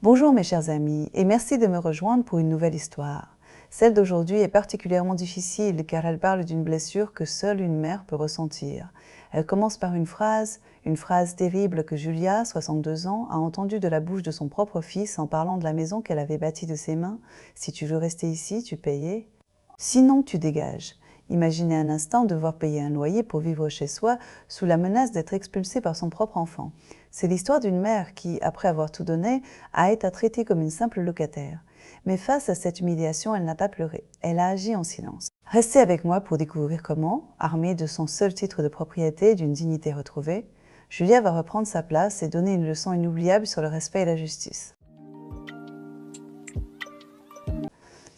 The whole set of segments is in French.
Bonjour mes chers amis et merci de me rejoindre pour une nouvelle histoire. Celle d'aujourd'hui est particulièrement difficile car elle parle d'une blessure que seule une mère peut ressentir. Elle commence par une phrase terrible que Julia, 62 ans, a entendue de la bouche de son propre fils en parlant de la maison qu'elle avait bâtie de ses mains. « Si tu veux rester ici, tu payais. Sinon, tu dégages. » Imaginez un instant devoir payer un loyer pour vivre chez soi sous la menace d'être expulsée par son propre enfant. C'est l'histoire d'une mère qui, après avoir tout donné, a été traitée comme une simple locataire. Mais face à cette humiliation, elle n'a pas pleuré. Elle a agi en silence. Restez avec moi pour découvrir comment, armée de son seul titre de propriété et d'une dignité retrouvée, Julia va reprendre sa place et donner une leçon inoubliable sur le respect et la justice.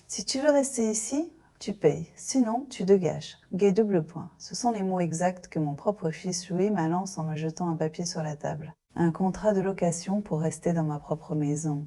Si tu veux rester ici, tu payes, sinon tu dégages. Gay double point. Ce sont les mots exacts que mon propre fils Louis m'annonce en me jetant un papier sur la table. Un contrat de location pour rester dans ma propre maison.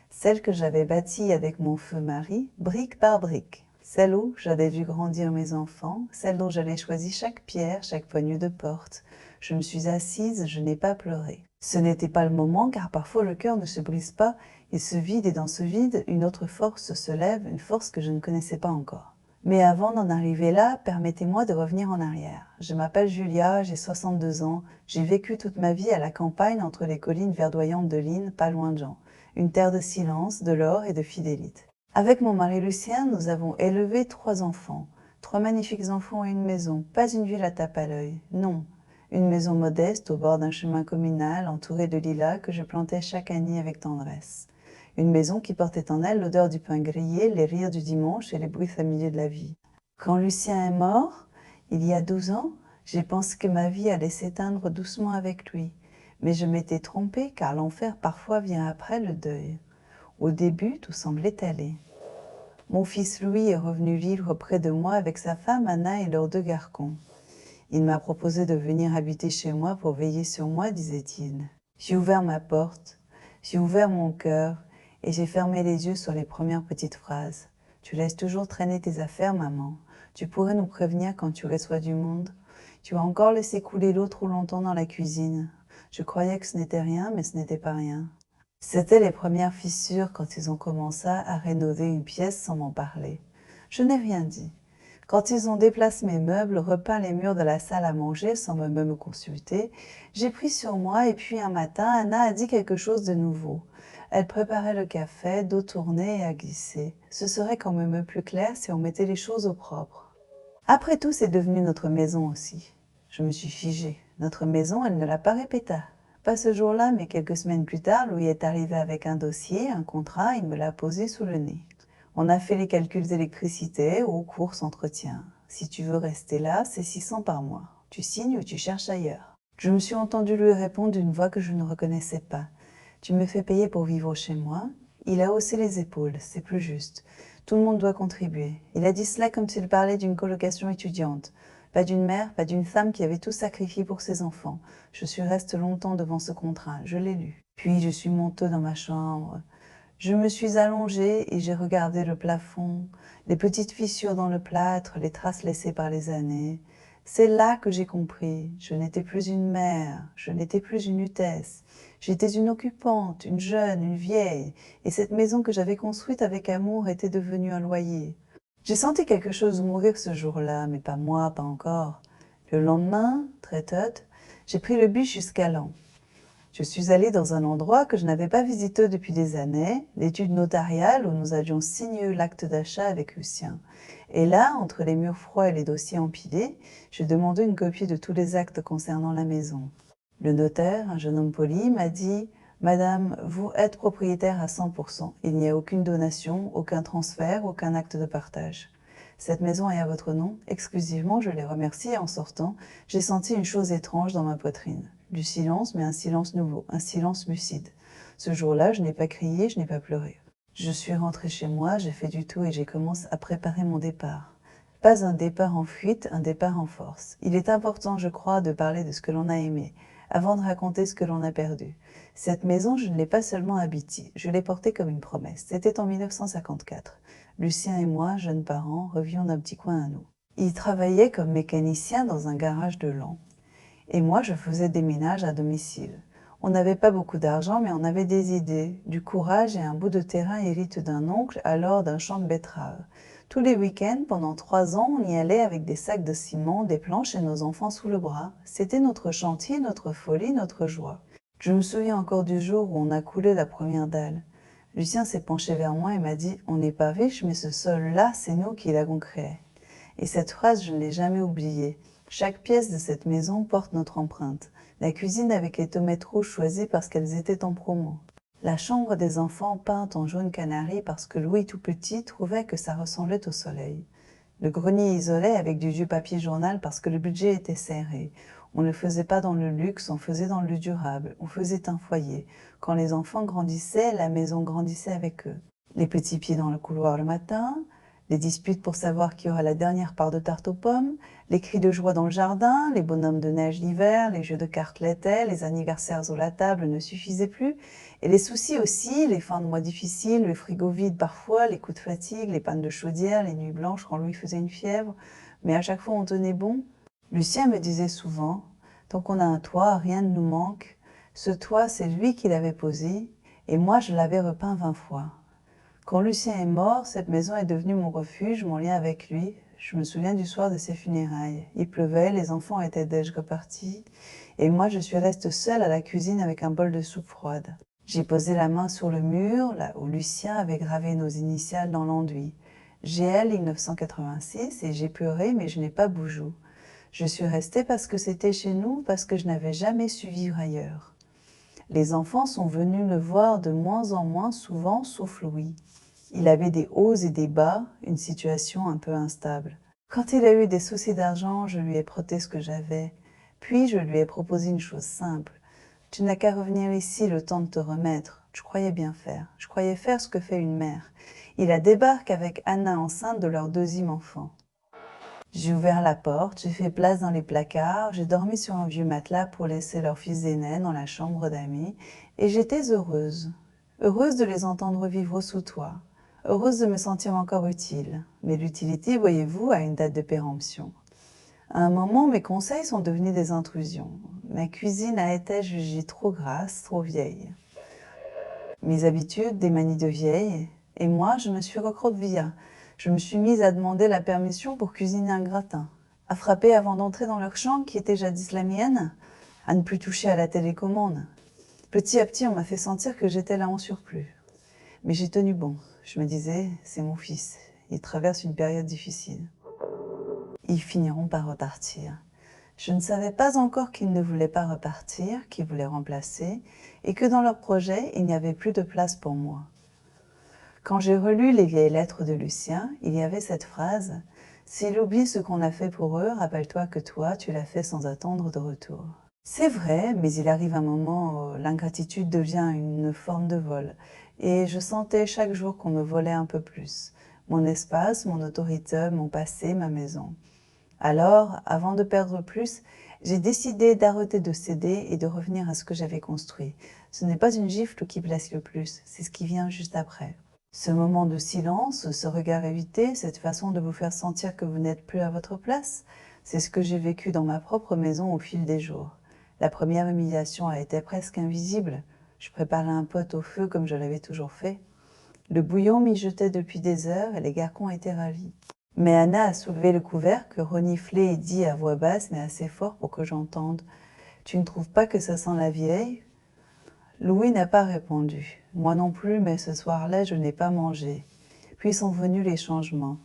Celle que j'avais bâtie avec mon feu mari, brique par brique. Celle où j'avais vu grandir mes enfants, celle dont j'avais choisi chaque pierre, chaque poignée de porte. Je me suis assise, je n'ai pas pleuré. Ce n'était pas le moment car parfois le cœur ne se brise pas, il se vide et dans ce vide, une autre force se lève, une force que je ne connaissais pas encore. Mais avant d'en arriver là, permettez-moi de revenir en arrière. Je m'appelle Julia, j'ai 62 ans, j'ai vécu toute ma vie à la campagne entre les collines verdoyantes de l'Inn, pas loin de Jean. Une terre de silence, de l'or et de fidélité. Avec mon mari Lucien, nous avons élevé 3 enfants. 3 magnifiques enfants et une maison, pas une ville à tape à l'œil, non. Une maison modeste au bord d'un chemin communal entourée de lilas que je plantais chaque année avec tendresse. Une maison qui portait en elle l'odeur du pain grillé, les rires du dimanche et les bruits familiers de la vie. Quand Lucien est mort, il y a 12 ans, j'ai pensé que ma vie allait s'éteindre doucement avec lui. Mais je m'étais trompée car l'enfer parfois vient après le deuil. Au début, tout semblait aller. Mon fils Louis est revenu vivre près de moi avec sa femme Anna et leurs 2 garçons. Il m'a proposé de venir habiter chez moi pour veiller sur moi, disait-il. J'ai ouvert ma porte, j'ai ouvert mon cœur et j'ai fermé les yeux sur les premières petites phrases. Tu laisses toujours traîner tes affaires, maman. Tu pourrais nous prévenir quand tu reçois du monde. Tu as encore laissé couler l'eau trop longtemps dans la cuisine. Je croyais que ce n'était rien, mais ce n'était pas rien. C'étaient les premières fissures quand ils ont commencé à rénover une pièce sans m'en parler. Je n'ai rien dit. Quand ils ont déplacé mes meubles, repeint les murs de la salle à manger sans même me consulter, j'ai pris sur moi et puis un matin, Anna a dit quelque chose de nouveau. Elle préparait le café, dos tourné et à glisser. Ce serait quand même plus clair si on mettait les choses au propre. Après tout, c'est devenu notre maison aussi. Je me suis figée. Notre maison, elle ne l'a pas répéta. Pas ce jour-là, mais quelques semaines plus tard, Louis est arrivé avec un dossier, un contrat, il me l'a posé sous le nez. On a fait les calculs d'électricité, eau, courses, entretien. Si tu veux rester là, c'est 600 par mois. Tu signes ou tu cherches ailleurs. Je me suis entendue lui répondre d'une voix que je ne reconnaissais pas. Tu me fais payer pour vivre chez moi? Il a haussé les épaules, c'est plus juste. Tout le monde doit contribuer. Il a dit cela comme s'il parlait d'une colocation étudiante. Pas d'une mère, pas d'une femme qui avait tout sacrifié pour ses enfants. Je suis restée longtemps devant ce contrat, je l'ai lu. Puis je suis montée dans ma chambre. Je me suis allongée et j'ai regardé le plafond, les petites fissures dans le plâtre, les traces laissées par les années. C'est là que j'ai compris. Je n'étais plus une mère, je n'étais plus une hôtesse. J'étais une occupante, une jeune, une vieille, et cette maison que j'avais construite avec amour était devenue un loyer. J'ai senti quelque chose mourir ce jour-là, mais pas moi, pas encore. Le lendemain, très tôt, j'ai pris le bus jusqu'à Laon. Je suis allée dans un endroit que je n'avais pas visité depuis des années, l'étude notariale où nous avions signé l'acte d'achat avec Lucien. Et là, entre les murs froids et les dossiers empilés, j'ai demandé une copie de tous les actes concernant la maison. Le notaire, un jeune homme poli, m'a dit « Madame, vous êtes propriétaire à 100%. Il n'y a aucune donation, aucun transfert, aucun acte de partage. Cette maison est à votre nom. Exclusivement, je l'ai remercié en sortant. J'ai senti une chose étrange dans ma poitrine. Du silence, mais un silence nouveau, un silence lucide. Ce jour-là, je n'ai pas crié, je n'ai pas pleuré. Je suis rentrée chez moi, j'ai fait du tout et j'ai commencé à préparer mon départ. Pas un départ en fuite, un départ en force. Il est important, je crois, de parler de ce que l'on a aimé, avant de raconter ce que l'on a perdu. Cette maison, je ne l'ai pas seulement habitée, je l'ai portée comme une promesse. C'était en 1954. Lucien et moi, jeunes parents, revions d'un petit coin à nous. Il travaillait comme mécanicien dans un garage de Laon. Et moi, je faisais des ménages à domicile. On n'avait pas beaucoup d'argent, mais on avait des idées, du courage et un bout de terrain hérite d'un oncle, alors d'un champ de betteraves. Tous les week-ends, pendant 3 ans, on y allait avec des sacs de ciment, des planches et nos enfants sous le bras. C'était notre chantier, notre folie, notre joie. Je me souviens encore du jour où on a coulé la première dalle. Lucien s'est penché vers moi et m'a dit « On n'est pas riche, mais ce sol-là, c'est nous qui l'avons créé. » Et cette phrase, je ne l'ai jamais oubliée. Chaque pièce de cette maison porte notre empreinte. La cuisine avec les tomates rouges choisies parce qu'elles étaient en promo. La chambre des enfants peinte en jaune canari parce que Louis tout petit trouvait que ça ressemblait au soleil. Le grenier isolé avec du vieux papier journal parce que le budget était serré. On ne faisait pas dans le luxe, on faisait dans le durable. On faisait un foyer. Quand les enfants grandissaient, la maison grandissait avec eux. Les petits pieds dans le couloir le matin, les disputes pour savoir qui aura la dernière part de tarte aux pommes, les cris de joie dans le jardin, les bonhommes de neige l'hiver, les jeux de cartes l'été, les anniversaires à la table ne suffisaient plus, et les soucis aussi, les fins de mois difficiles, le frigo vide parfois, les coups de fatigue, les pannes de chaudière, les nuits blanches quand Louis faisait une fièvre, mais à chaque fois on tenait bon. Lucien me disait souvent, tant qu'on a un toit, rien ne nous manque. Ce toit, c'est lui qui l'avait posé, et moi je l'avais repeint 20 fois. Quand Lucien est mort, cette maison est devenue mon refuge, mon lien avec lui. Je me souviens du soir de ses funérailles. Il pleuvait, les enfants étaient déjà repartis, et moi je suis restée seule à la cuisine avec un bol de soupe froide. J'ai posé la main sur le mur, là où Lucien avait gravé nos initiales dans l'enduit. GL 1986, et j'ai pleuré, mais je n'ai pas bougé. Je suis restée parce que c'était chez nous, parce que je n'avais jamais su vivre ailleurs. Les enfants sont venus me voir de moins en moins souvent, sauf Louis. Il avait des hauts et des bas, une situation un peu instable. Quand il a eu des soucis d'argent, je lui ai prêté ce que j'avais. Puis je lui ai proposé une chose simple. Tu n'as qu'à revenir ici le temps de te remettre. Je croyais bien faire. Je croyais faire ce que fait une mère. Il a débarqué avec Anna enceinte de leur deuxième enfant. J'ai ouvert la porte, j'ai fait place dans les placards, j'ai dormi sur un vieux matelas pour laisser leur fils aîné dans la chambre d'amis, et j'étais heureuse. Heureuse de les entendre vivre sous toit. Heureuse de me sentir encore utile. Mais l'utilité, voyez-vous, a une date de péremption. À un moment, mes conseils sont devenus des intrusions. Ma cuisine a été jugée trop grasse, trop vieille. Mes habitudes, des manies de vieille, et moi, je me suis recroquevillée. Je me suis mise à demander la permission pour cuisiner un gratin, à frapper avant d'entrer dans leur chambre qui était jadis la mienne, à ne plus toucher à la télécommande. Petit à petit, on m'a fait sentir que j'étais là en surplus. Mais j'ai tenu bon. Je me disais, c'est mon fils. Il traverse une période difficile. Ils finiront par repartir. Je ne savais pas encore qu'ils ne voulaient pas repartir, qu'ils voulaient remplacer, et que dans leur projet, il n'y avait plus de place pour moi. Quand j'ai relu les vieilles lettres de Lucien, il y avait cette phrase « S'ils oublient ce qu'on a fait pour eux, rappelle-toi que toi, tu l'as fait sans attendre de retour. » C'est vrai, mais il arrive un moment où l'ingratitude devient une forme de vol, et je sentais chaque jour qu'on me volait un peu plus. Mon espace, mon autorité, mon passé, ma maison. Alors, avant de perdre plus, j'ai décidé d'arrêter de céder et de revenir à ce que j'avais construit. Ce n'est pas une gifle qui blesse le plus, c'est ce qui vient juste après. Ce moment de silence, ce regard évité, cette façon de vous faire sentir que vous n'êtes plus à votre place, c'est ce que j'ai vécu dans ma propre maison au fil des jours. La première humiliation a été presque invisible. Je préparais un pot au feu comme je l'avais toujours fait. Le bouillon mijotait depuis des heures et les garçons étaient ravis. Mais Anna a soulevé le couvercle, reniflé et dit à voix basse mais assez fort pour que j'entende « Tu ne trouves pas que ça sent la vieille ?» Louis n'a pas répondu. Moi non plus, mais ce soir-là, je n'ai pas mangé. Puis sont venus les changements.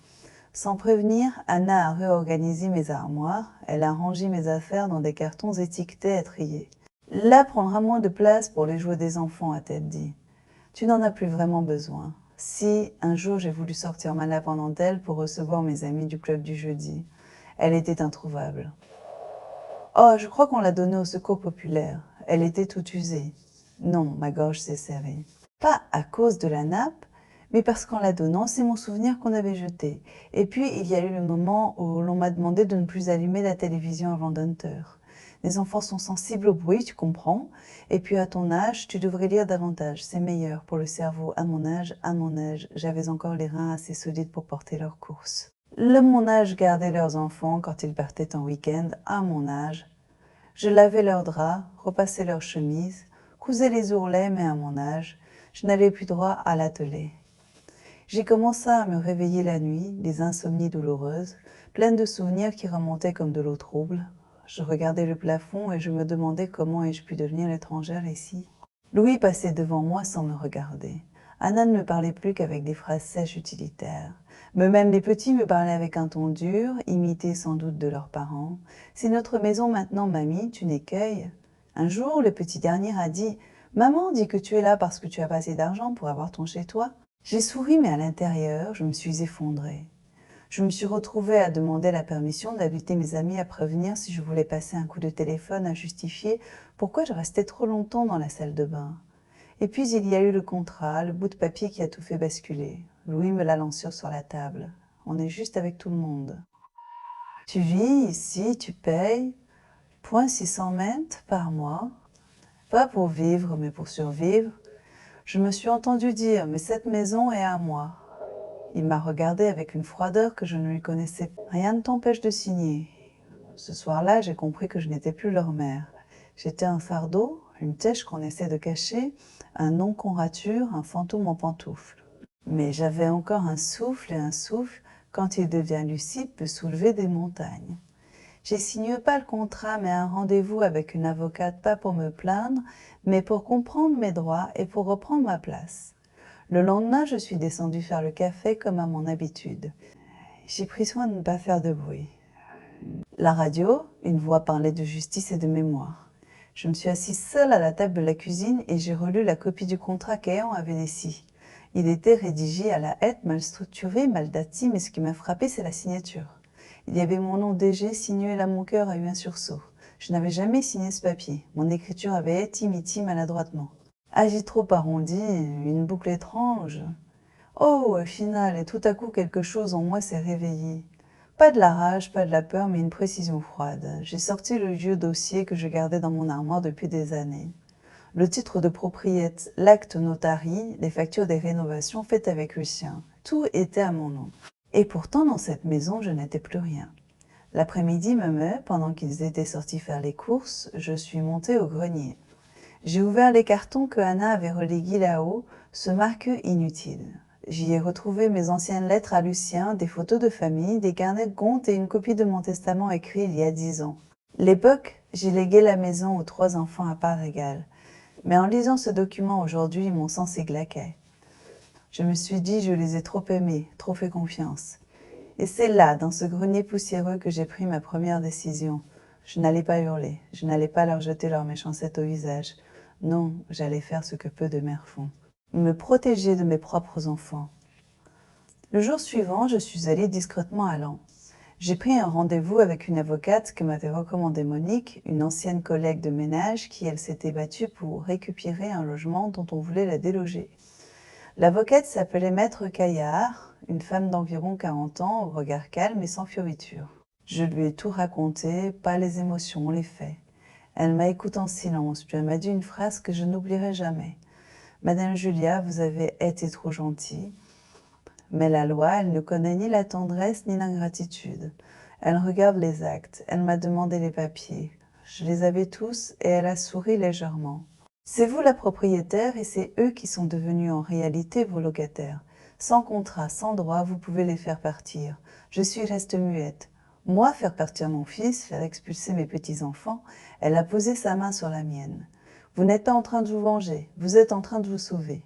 Sans prévenir, Anna a réorganisé mes armoires. Elle a rangé mes affaires dans des cartons étiquetés et triés. Là prendra moins de place pour les jouets des enfants, a-t-elle dit. Tu n'en as plus vraiment besoin. Si, un jour, j'ai voulu sortir ma nappe en dentelle pour recevoir mes amis du club du jeudi, elle était introuvable. Oh, je crois qu'on l'a donnée au secours populaire. Elle était toute usée. Non, ma gorge s'est serrée. Pas à cause de la nappe, mais parce qu'en la donnant, c'est mon souvenir qu'on avait jeté. Et puis, il y a eu le moment où l'on m'a demandé de ne plus allumer la télévision avant 20h. Les enfants sont sensibles au bruit, tu comprends. Et puis, à ton âge, tu devrais lire davantage. C'est meilleur pour le cerveau. À mon âge, j'avais encore les reins assez solides pour porter leurs courses. Mon âge gardait leurs enfants quand ils partaient en week-end. À mon âge, je lavais leurs draps, repassais leurs chemises, cousais les ourlets, mais à mon âge, je n'avais plus droit à l'attelé. J'ai commencé à me réveiller la nuit, des insomnies douloureuses, pleines de souvenirs qui remontaient comme de l'eau trouble. Je regardais le plafond et je me demandais comment ai-je pu devenir l'étrangère ici. Louis passait devant moi sans me regarder. Anna ne me parlait plus qu'avec des phrases sèches utilitaires. Même les petits me parlaient avec un ton dur, imité sans doute de leurs parents. « C'est notre maison maintenant, mamie, tu n'écueilles ?» Un jour, le petit dernier a dit « Maman dit que tu es là parce que tu as pas assez d'argent pour avoir ton chez-toi. » J'ai souri, mais à l'intérieur, je me suis effondrée. Je me suis retrouvée à demander la permission d'inviter mes amis à prévenir si je voulais passer un coup de téléphone à justifier pourquoi je restais trop longtemps dans la salle de bain. Et puis il y a eu le contrat, le bout de papier qui a tout fait basculer. Louis me l'a lancé sur la table. On est juste avec tout le monde. Tu vis ici, tu payes, 600 mètres par mois. Pas pour vivre, mais pour survivre. Je me suis entendu dire, mais cette maison est à moi. Il m'a regardé avec une froideur que je ne lui connaissais pas. Rien ne t'empêche de signer. Ce soir-là, j'ai compris que je n'étais plus leur mère. J'étais un fardeau, une têche qu'on essaie de cacher, un nom qu'on rature, un fantôme en pantoufles. Mais j'avais encore un souffle, et un souffle, quand il devient lucide, peut soulever des montagnes. J'ai signé pas le contrat, mais un rendez-vous avec une avocate, pas pour me plaindre, mais pour comprendre mes droits et pour reprendre ma place. Le lendemain, je suis descendue faire le café comme à mon habitude. J'ai pris soin de ne pas faire de bruit. La radio, une voix parlait de justice et de mémoire. Je me suis assise seule à la table de la cuisine et j'ai relu la copie du contrat qu'Ayan avait laissé. Il était rédigé à la hâte, mal structuré, mal daté, mais ce qui m'a frappé, c'est la signature. Il y avait mon nom DG signé et là mon cœur a eu un sursaut. Je n'avais jamais signé ce papier. Mon écriture avait été imitée maladroitement. Agi trop arrondi, une boucle étrange. Oh, au final, et tout à coup quelque chose en moi s'est réveillé. Pas de la rage, pas de la peur, mais une précision froide. J'ai sorti le vieux dossier que je gardais dans mon armoire depuis des années. Le titre de propriété, l'acte notari, les factures des rénovations faites avec Lucien. Tout était à mon nom. Et pourtant, dans cette maison, je n'étais plus rien. L'après-midi pendant qu'ils étaient sortis faire les courses, je suis montée au grenier. J'ai ouvert les cartons que Anna avait relégués là-haut, ce marque inutile. J'y ai retrouvé mes anciennes lettres à Lucien, des photos de famille, des carnets de comptes et une copie de mon testament écrit il y a 10 ans. L'époque, j'ai légué la maison aux 3 enfants à part égale. Mais en lisant ce document aujourd'hui, mon sang s'églaquait. Je me suis dit, je les ai trop aimés, trop fait confiance. Et c'est là, dans ce grenier poussiéreux, que j'ai pris ma première décision. Je n'allais pas hurler, je n'allais pas leur jeter leur méchanceté au visage. Non, j'allais faire ce que peu de mères font. Me protéger de mes propres enfants. Le jour suivant, je suis allée discrètement à Lens. J'ai pris un rendez-vous avec une avocate que m'avait recommandée Monique, une ancienne collègue de ménage qui, elle, s'était battue pour récupérer un logement dont on voulait la déloger. L'avocate s'appelait Maître Caillard, une femme d'environ 40 ans, au regard calme et sans fioriture. Je lui ai tout raconté, pas les émotions, les faits. Elle m'a écouté en silence, puis elle m'a dit une phrase que je n'oublierai jamais. « Madame Julia, vous avez été trop gentille. » Mais la loi, elle ne connaît ni la tendresse ni l'ingratitude. Elle regarde les actes. Elle m'a demandé les papiers. Je les avais tous et elle a souri légèrement. C'est vous la propriétaire et c'est eux qui sont devenus en réalité vos locataires. Sans contrat, sans droit, vous pouvez les faire partir. Je suis restée muette. Moi, faire partir mon fils, faire expulser mes petits-enfants, elle a posé sa main sur la mienne. Vous n'êtes pas en train de vous venger, vous êtes en train de vous sauver.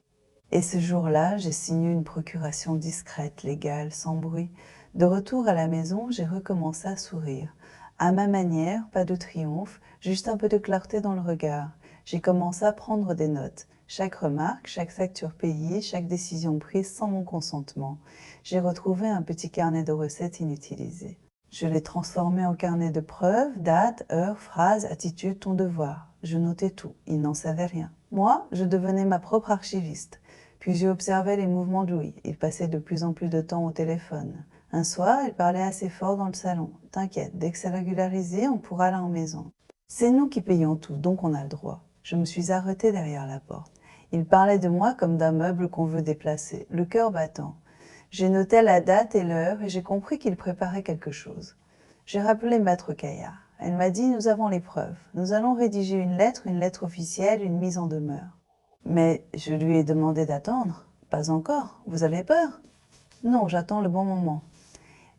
Et ce jour-là, j'ai signé une procuration discrète, légale, sans bruit. De retour à la maison, j'ai recommencé à sourire. À ma manière, pas de triomphe, juste un peu de clarté dans le regard. J'ai commencé à prendre des notes. Chaque remarque, chaque facture payée, chaque décision prise sans mon consentement. J'ai retrouvé un petit carnet de recettes inutilisé. Je l'ai transformé en carnet de preuves, dates, heures, phrases, attitudes, ton devoir. Je notais tout, il n'en savait rien. Moi, je devenais ma propre archiviste. Puis j'ai observé les mouvements de Louis. Il passait de plus en plus de temps au téléphone. Un soir, il parlait assez fort dans le salon. « T'inquiète, dès que c'est régularisé, on pourra aller en maison. C'est nous qui payons tout, donc on a le droit. » Je me suis arrêtée derrière la porte. Il parlait de moi comme d'un meuble qu'on veut déplacer, le cœur battant. J'ai noté la date et l'heure et j'ai compris qu'il préparait quelque chose. J'ai rappelé Maître Caillard. Elle m'a dit « Nous avons les preuves. Nous allons rédiger une lettre officielle, une mise en demeure. » Mais je lui ai demandé d'attendre. « Pas encore. Vous avez peur ?»« Non, j'attends le bon moment. »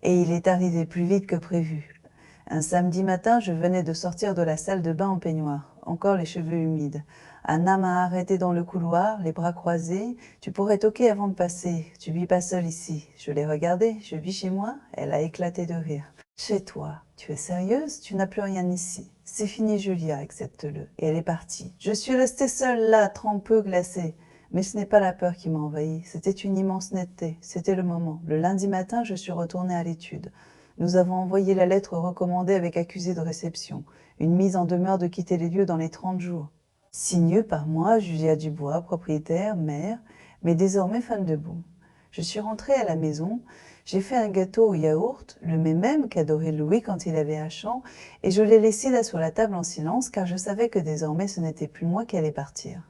Et il est arrivé plus vite que prévu. Un samedi matin, je venais de sortir de la salle de bain en peignoir, encore les cheveux humides. Anna m'a arrêté dans le couloir, les bras croisés. « Tu pourrais toquer avant de passer. Tu vis pas seule ici. » Je l'ai regardée. « Je vis chez moi ?» Elle a éclaté de rire. « Chez toi? Tu es sérieuse? Tu n'as plus rien ici. C'est fini, Julia, accepte-le. » Et elle est partie. Je suis restée seule là, trempeux, glacée. Mais ce n'est pas la peur qui m'a envahie. C'était une immense netteté. C'était le moment. Le lundi matin, je suis retournée à l'étude. Nous avons envoyé la lettre recommandée avec accusé de réception. Une mise en demeure de quitter les lieux dans les 30 jours. Signé par moi, Julia Dubois, propriétaire, mère, mais désormais femme de boue. Je suis rentrée à la maison, j'ai fait un gâteau au yaourt, le même qu'adorait Louis quand il avait un champ, et je l'ai laissé là sur la table en silence, car je savais que désormais ce n'était plus moi qui allais partir.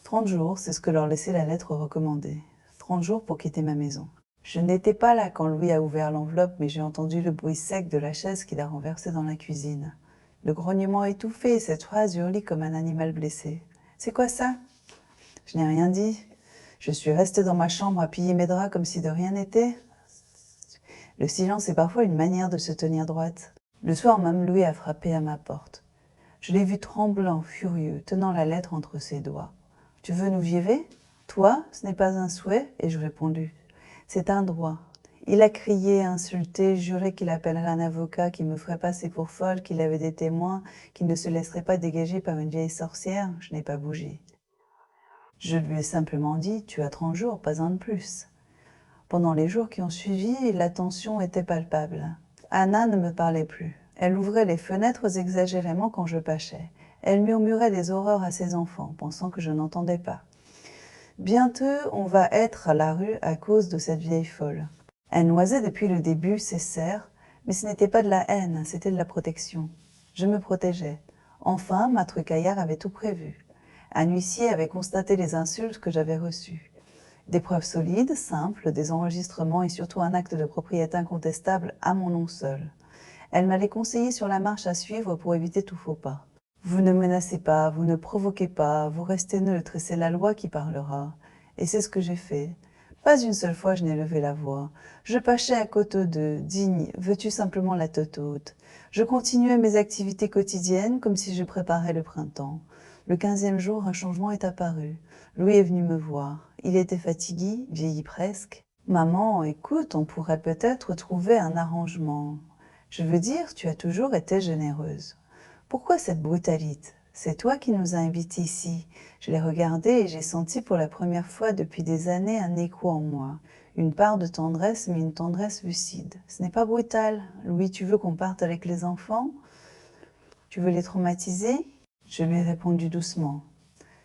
30 jours, c'est ce que leur laissait la lettre recommandée. 30 jours pour quitter ma maison. Je n'étais pas là quand Louis a ouvert l'enveloppe, mais j'ai entendu le bruit sec de la chaise qu'il a renversée dans la cuisine. Le grognement étouffé, cette phrase hurlie comme un animal blessé. « C'est quoi ça ?» Je n'ai rien dit. Je suis restée dans ma chambre à piller mes draps comme si de rien n'était. Le silence est parfois une manière de se tenir droite. Le soir même, Louis a frappé à ma porte. Je l'ai vu tremblant, furieux, tenant la lettre entre ses doigts. « Tu veux nous virer? Toi, ce n'est pas un souhait ?» Et je répondu. « C'est un droit. » Il a crié, insulté, juré qu'il appellerait un avocat, qu'il me ferait passer pour folle, qu'il avait des témoins, qu'il ne se laisserait pas dégager par une vieille sorcière. Je n'ai pas bougé. Je lui ai simplement dit « Tu as 30 jours, pas un de plus. » Pendant les jours qui ont suivi, la tension était palpable. Anna ne me parlait plus. Elle ouvrait les fenêtres exagérément quand je pâchais. Elle murmurait des horreurs à ses enfants, pensant que je n'entendais pas. Bientôt, on va être à la rue à cause de cette vieille folle. Elle noisait depuis le début ses serres, mais ce n'était pas de la haine, c'était de la protection. Je me protégeais. Enfin, Maître Caillard avait tout prévu. Un huissier avait constaté les insultes que j'avais reçues. Des preuves solides, simples, des enregistrements et surtout un acte de propriété incontestable à mon nom seul. Elle m'allait conseiller sur la marche à suivre pour éviter tout faux pas. Vous ne menacez pas, vous ne provoquez pas, vous restez neutre et c'est la loi qui parlera. Et c'est ce que j'ai fait. Pas une seule fois je n'ai levé la voix. Je pâchais à côte d'eux, digne, veux-tu simplement la tête haute. Je continuais mes activités quotidiennes comme si je préparais le printemps. Le 15e jour, un changement est apparu. Louis est venu me voir. Il était fatigué, vieilli presque. « Maman, écoute, on pourrait peut-être trouver un arrangement. Je veux dire, tu as toujours été généreuse. Pourquoi cette brutalité? C'est toi qui nous as invités ici. » Je l'ai regardé et j'ai senti pour la première fois depuis des années un écho en moi. Une part de tendresse, mais une tendresse lucide. Ce n'est pas brutal. Louis, tu veux qu'on parte avec les enfants? Tu veux les traumatiser? Je lui ai répondu doucement.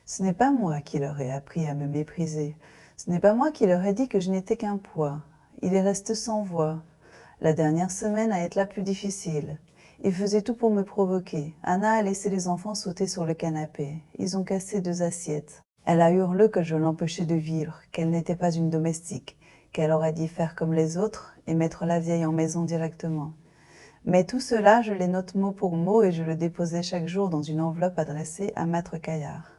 Ce n'est pas moi qui leur ai appris à me mépriser. Ce n'est pas moi qui leur ai dit que je n'étais qu'un poids. Il est resté sans voix. La dernière semaine a été la plus difficile. Il faisait tout pour me provoquer. Anna a laissé les enfants sauter sur le canapé. Ils ont cassé 2 assiettes. Elle a hurlé que je l'empêchais de vivre, qu'elle n'était pas une domestique, qu'elle aurait dû faire comme les autres et mettre la vieille en maison directement. Mais tout cela, je les note mot pour mot et je le déposais chaque jour dans une enveloppe adressée à Maître Caillard.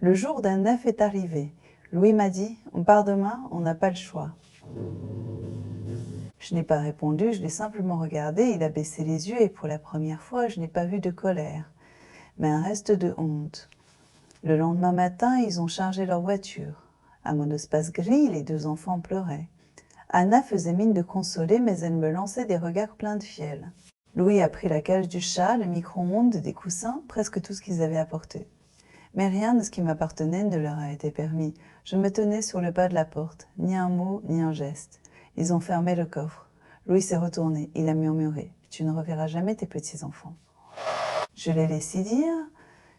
Le jour d'un 9 est arrivé. Louis m'a dit « On part demain, on n'a pas le choix. » Je n'ai pas répondu, je l'ai simplement regardé, il a baissé les yeux et pour la première fois, je n'ai pas vu de colère, mais un reste de honte. Le lendemain matin, ils ont chargé leur voiture. À mon espace gris, les 2 enfants pleuraient. Anna faisait mine de consoler, mais elle me lançait des regards pleins de fiel. Louis a pris la cage du chat, le micro-ondes, des coussins, presque tout ce qu'ils avaient apporté. Mais rien de ce qui m'appartenait ne leur a été permis. Je me tenais sur le pas de la porte, ni un mot, ni un geste. Ils ont fermé le coffre. Louis s'est retourné, il a murmuré « Tu ne reverras jamais tes petits-enfants. » Je l'ai laissé dire.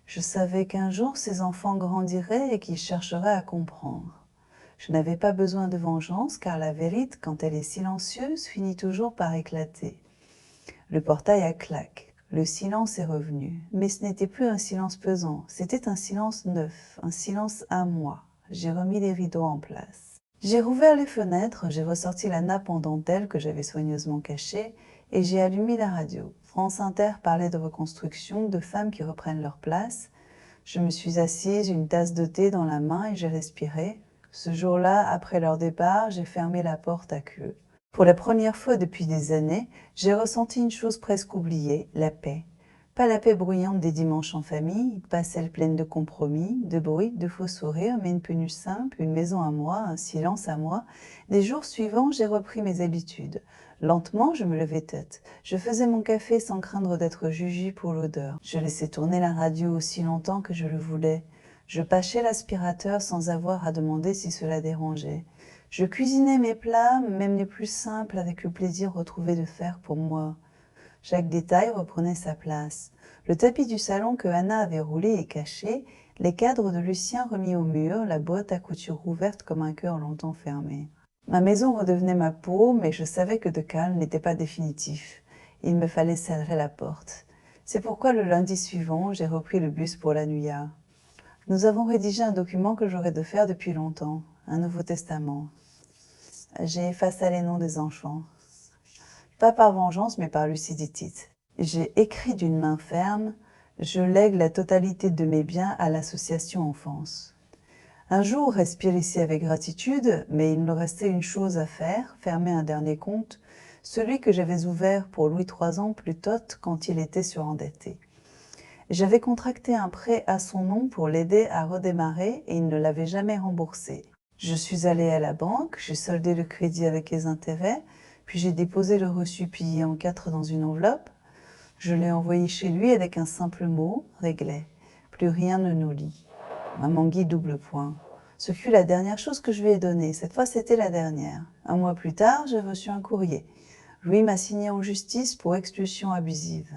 Je savais qu'un jour ces enfants grandiraient et qu'ils chercheraient à comprendre. Je n'avais pas besoin de vengeance, car la vérité, quand elle est silencieuse, finit toujours par éclater. Le portail a claqué. Le silence est revenu, mais ce n'était plus un silence pesant, c'était un silence neuf, un silence à moi. J'ai remis les rideaux en place. J'ai rouvert les fenêtres, j'ai ressorti la nappe en dentelle que j'avais soigneusement cachée, et j'ai allumé la radio. France Inter parlait de reconstruction, de femmes qui reprennent leur place. Je me suis assise, une tasse de thé dans la main et j'ai respiré. Ce jour-là, après leur départ, j'ai fermé la porte à queue. Pour la première fois depuis des années, j'ai ressenti une chose presque oubliée, la paix. Pas la paix bruyante des dimanches en famille, pas celle pleine de compromis, de bruit, de faux sourires, mais une peluche simple, une maison à moi, un silence à moi. Les jours suivants, j'ai repris mes habitudes. Lentement, je me levais tête. Je faisais mon café sans craindre d'être jugée pour l'odeur. Je laissais tourner la radio aussi longtemps que je le voulais. Je pâchais l'aspirateur sans avoir à demander si cela dérangeait. Je cuisinais mes plats, même les plus simples, avec le plaisir retrouvé de faire pour moi. Chaque détail reprenait sa place. Le tapis du salon que Anna avait roulé et caché, les cadres de Lucien remis au mur, la boîte à couture ouverte comme un cœur longtemps fermé. Ma maison redevenait ma peau, mais je savais que de calme n'était pas définitif. Il me fallait serrer la porte. C'est pourquoi le lundi suivant, j'ai repris le bus pour la Nuya. Nous avons rédigé un document que j'aurais de faire depuis longtemps, un Nouveau Testament. J'ai effacé les noms des enfants. Pas par vengeance, mais par lucidité. J'ai écrit d'une main ferme, je lègue la totalité de mes biens à l'association Enfance. Un jour, respire ici avec gratitude, mais il me restait une chose à faire, fermer un dernier compte, celui que j'avais ouvert pour Louis III plus tôt quand il était surendetté. J'avais contracté un prêt à son nom pour l'aider à redémarrer et il ne l'avait jamais remboursé. Je suis allée à la banque, j'ai soldé le crédit avec les intérêts, puis j'ai déposé le reçu plié en 4 dans une enveloppe. Je l'ai envoyé chez lui avec un simple mot, réglé. Plus rien ne nous lie. Maman Guy, double point. Ce fut la dernière chose que je lui ai donnée. Cette fois, c'était la dernière. Un mois plus tard, j'ai reçu un courrier. Louis m'a signé en justice pour expulsion abusive.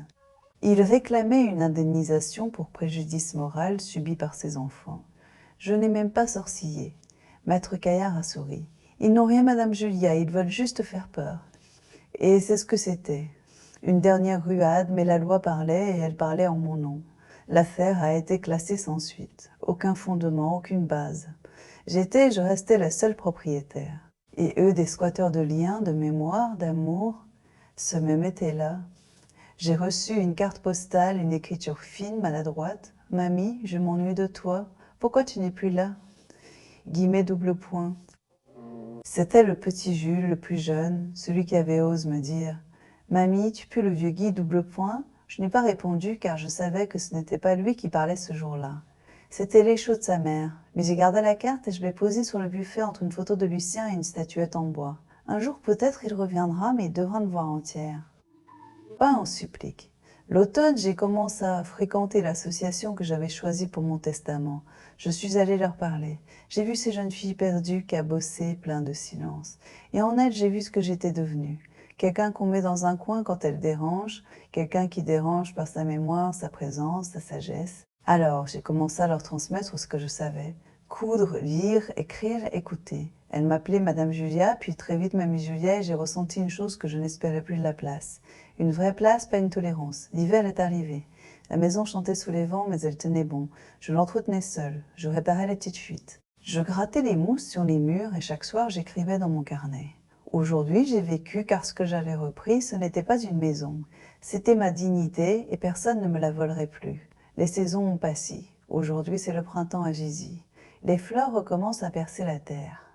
Il réclamait une indemnisation pour préjudice moral subi par ses enfants. Je n'ai même pas sourcillé. Maître Caillard a souri. Ils n'ont rien, Madame Julia, ils veulent juste faire peur. Et c'est ce que c'était. Une dernière ruade, mais la loi parlait et elle parlait en mon nom. L'affaire a été classée sans suite. Aucun fondement, aucune base. J'étais et je restais la seule propriétaire. Et eux, des squatteurs de liens, de mémoire, d'amour, se me mettaient là. J'ai reçu une carte postale, une écriture fine, maladroite. « Mamie, je m'ennuie de toi. Pourquoi tu n'es plus là ?» Guillemets double point. C'était le petit Jules, le plus jeune, celui qui avait osé me dire « Mamie, tu pues le vieux Guy double point ?» Je n'ai pas répondu car je savais que ce n'était pas lui qui parlait ce jour-là. C'était l'écho de sa mère, mais j'ai gardé la carte et je l'ai posée sur le buffet entre une photo de Lucien et une statuette en bois. Un jour peut-être il reviendra, mais il devra me voir entière. Pas en supplique. L'automne, j'ai commencé à fréquenter l'association que j'avais choisie pour mon testament. Je suis allée leur parler. J'ai vu ces jeunes filles perdues, cabossées, pleines de silence. Et en elles, j'ai vu ce que j'étais devenue. Quelqu'un qu'on met dans un coin quand elle dérange, quelqu'un qui dérange par sa mémoire, sa présence, sa sagesse. Alors, j'ai commencé à leur transmettre ce que je savais. Coudre, lire, écrire, écouter. Elle m'appelait Madame Julia, puis très vite Mamie Julia, et j'ai ressenti une chose que je n'espérais plus de la place. Une vraie place, pas une tolérance. L'hiver est arrivé. La maison chantait sous les vents, mais elle tenait bon. Je l'entretenais seule. Je réparais les petites fuites. Je grattais les mousses sur les murs et chaque soir j'écrivais dans mon carnet. Aujourd'hui, j'ai vécu car ce que j'avais repris, ce n'était pas une maison. C'était ma dignité et personne ne me la volerait plus. Les saisons ont passé. Aujourd'hui, c'est le printemps à Gésy. Les fleurs recommencent à percer la terre.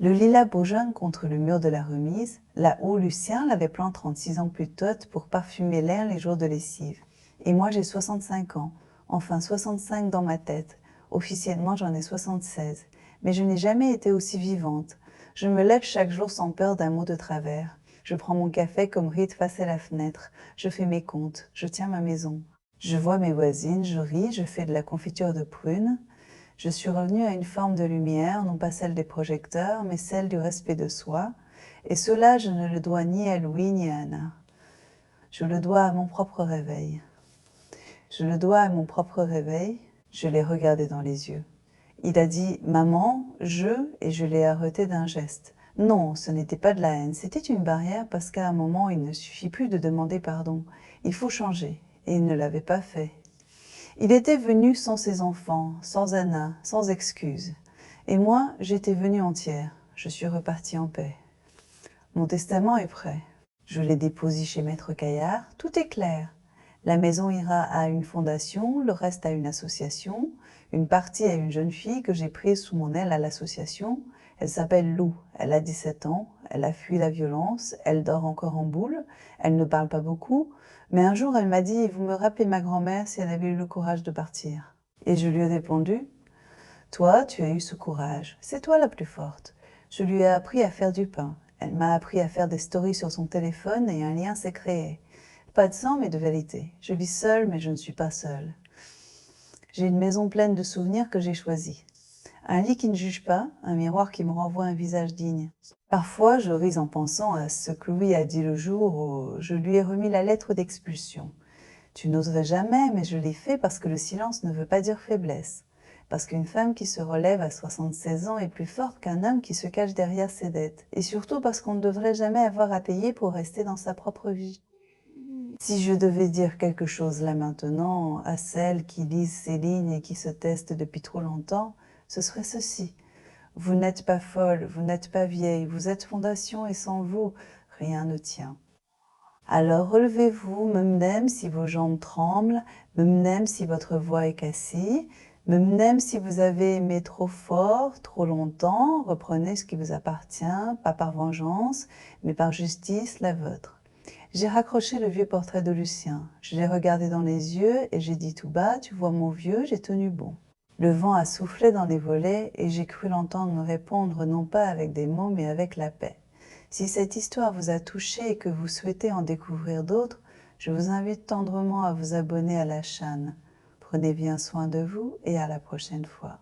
Le lilas bougeonne contre le mur de la remise, là où Lucien l'avait planté 36 ans plus tôt pour parfumer l'air les jours de lessive. Et moi j'ai 65 ans, enfin 65 dans ma tête. Officiellement j'en ai 76, mais je n'ai jamais été aussi vivante. Je me lève chaque jour sans peur d'un mot de travers. Je prends mon café comme Rite face à la fenêtre. Je fais mes comptes, je tiens ma maison. Je vois mes voisines, je ris, je fais de la confiture de prunes. Je suis revenue à une forme de lumière, non pas celle des projecteurs, mais celle du respect de soi. Et cela, je ne le dois ni à Louis ni à Anna. Je le dois à mon propre réveil. Je le dois à mon propre réveil. Je l'ai regardé dans les yeux. Il a dit « Maman, et je l'ai arrêté d'un geste. Non, ce n'était pas de la haine, c'était une barrière parce qu'à un moment, il ne suffit plus de demander pardon. Il faut changer. Et il ne l'avait pas fait. Il était venu sans ses enfants, sans Anna, sans excuse. Et moi, j'étais venue entière. Je suis repartie en paix. Mon testament est prêt. Je l'ai déposé chez Maître Caillard, tout est clair. La maison ira à une fondation, le reste à une association, une partie à une jeune fille que j'ai prise sous mon aile à l'association. Elle s'appelle Lou, elle a 17 ans, elle a fui la violence, elle dort encore en boule, elle ne parle pas beaucoup, mais un jour elle m'a dit « Vous me rappelez ma grand-mère si elle avait eu le courage de partir ?» Et je lui ai répondu « Toi, tu as eu ce courage, c'est toi la plus forte. » Je lui ai appris à faire du pain. Elle m'a appris à faire des stories sur son téléphone et un lien s'est créé. Pas de sang, mais de vérité. Je vis seule, mais je ne suis pas seule. J'ai une maison pleine de souvenirs que j'ai choisis. Un lit qui ne juge pas, un miroir qui me renvoie un visage digne. Parfois, je ris en pensant à ce que Louis a dit le jour où je lui ai remis la lettre d'expulsion. Tu n'oserais jamais, mais je l'ai fait parce que le silence ne veut pas dire faiblesse. Parce qu'une femme qui se relève à 76 ans est plus forte qu'un homme qui se cache derrière ses dettes. Et surtout parce qu'on ne devrait jamais avoir à payer pour rester dans sa propre vie. Si je devais dire quelque chose là maintenant à celles qui lisent ces lignes et qui se testent depuis trop longtemps, ce serait ceci. Vous n'êtes pas folle, vous n'êtes pas vieille, vous êtes fondation et sans vous, rien ne tient. Alors relevez-vous, même si vos jambes tremblent, même si votre voix est cassée, même si vous avez aimé trop fort, trop longtemps, reprenez ce qui vous appartient, pas par vengeance, mais par justice, la vôtre. J'ai raccroché le vieux portrait de Lucien. Je l'ai regardé dans les yeux et j'ai dit tout bas, tu vois mon vieux, j'ai tenu bon. Le vent a soufflé dans les volets et j'ai cru l'entendre me répondre non pas avec des mots mais avec la paix. Si cette histoire vous a touché et que vous souhaitez en découvrir d'autres, je vous invite tendrement à vous abonner à la chaîne. Prenez bien soin de vous et à la prochaine fois.